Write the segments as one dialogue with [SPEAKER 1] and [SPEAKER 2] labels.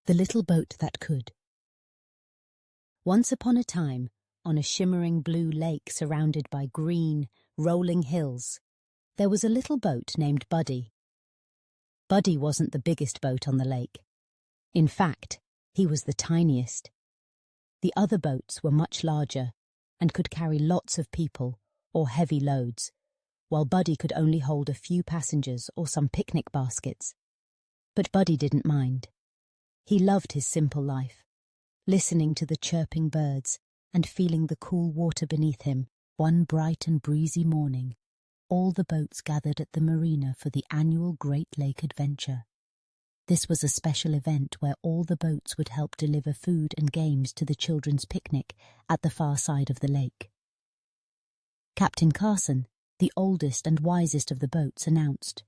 [SPEAKER 1] The Little Boat That Could. Once upon a time, on a shimmering blue lake surrounded by green, rolling hills, there was a little boat named Buddy. Buddy wasn't the biggest boat on the lake. In fact, he was the tiniest. The other boats were much larger and could carry lots of people or heavy loads, while Buddy could only hold a few passengers or some picnic baskets. But Buddy didn't mind. He loved his simple life, listening to the chirping birds and feeling the cool water beneath him. One bright and breezy morning, all the boats gathered at the marina for the annual Great Lake Adventure. This was a special event where all the boats would help deliver food and games to the children's picnic at the far side of the lake. Captain Carson, the oldest and wisest of the boats, announced,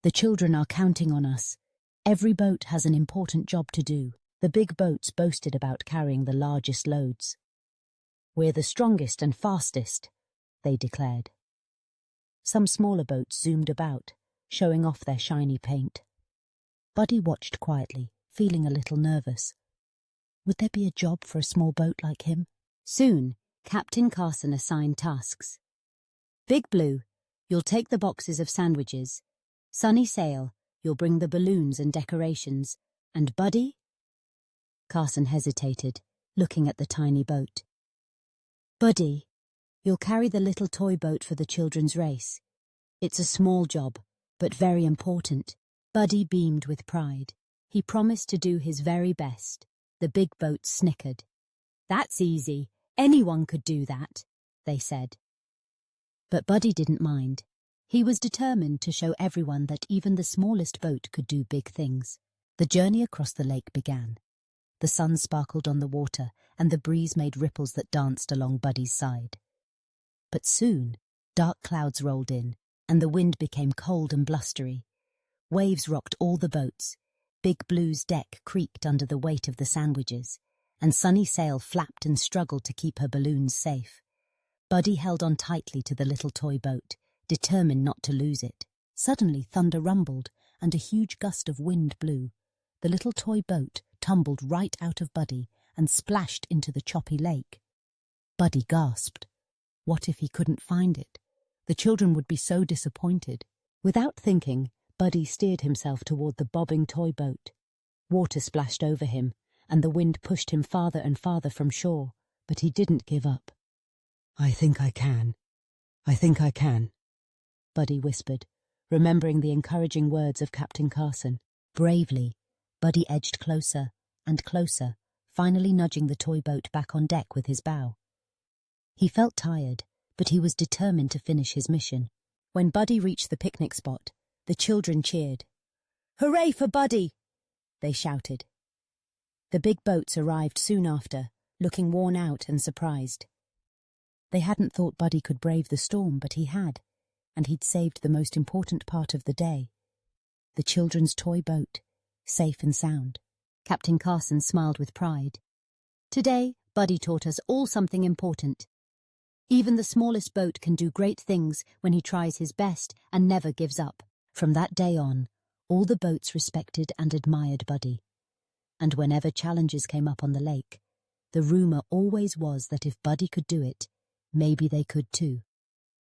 [SPEAKER 1] "The children are counting on us. Every boat has an important job to do." The big boats boasted about carrying the largest loads. "We're the strongest and fastest," they declared. Some smaller boats zoomed about, showing off their shiny paint. Buddy watched quietly, feeling a little nervous. Would there be a job for a small boat like him? Soon, Captain Carson assigned tasks. "Big Blue, you'll take the boxes of sandwiches. Sunny Sail, you'll bring the balloons and decorations. And Buddy?" Carson hesitated, looking at the tiny boat. "Buddy, you'll carry the little toy boat for the children's race. It's a small job, but very important." Buddy beamed with pride. He promised to do his very best. The big boats snickered. "That's easy. Anyone could do that," they said. But Buddy didn't mind. He was determined to show everyone that even the smallest boat could do big things. The journey across the lake began. The sun sparkled on the water, and the breeze made ripples that danced along Buddy's side. But soon, dark clouds rolled in, and the wind became cold and blustery. Waves rocked all the boats. Big Blue's deck creaked under the weight of the sandwiches, and Sunny Sail flapped and struggled to keep her balloons safe. Buddy held on tightly to the little toy boat, determined not to lose it. Suddenly thunder rumbled, and a huge gust of wind blew. The little toy boat tumbled right out of Buddy and splashed into the choppy lake. Buddy gasped. What if he couldn't find it? The children would be so disappointed. Without thinking, Buddy steered himself toward the bobbing toy boat. Water splashed over him, and the wind pushed him farther and farther from shore, but he didn't give up. "I think I can. I think I can," Buddy whispered, remembering the encouraging words of Captain Carson. Bravely, Buddy edged closer and closer, finally nudging the toy boat back on deck with his bow. He felt tired, but he was determined to finish his mission. When Buddy reached the picnic spot, the children cheered. "Hooray for Buddy!" they shouted. The big boats arrived soon after, looking worn out and surprised. They hadn't thought Buddy could brave the storm, but he had, and he'd saved the most important part of the day. The children's toy boat, safe and sound. Captain Carson smiled with pride. "Today, Buddy taught us all something important. Even the smallest boat can do great things when he tries his best and never gives up." From that day on, all the boats respected and admired Buddy. And whenever challenges came up on the lake, the rumor always was that if Buddy could do it, maybe they could too.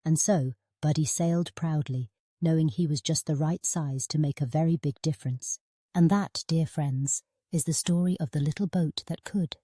[SPEAKER 1] And so, Buddy sailed proudly, knowing he was just the right size to make a very big difference. And that, dear friends, is the story of the little boat that could.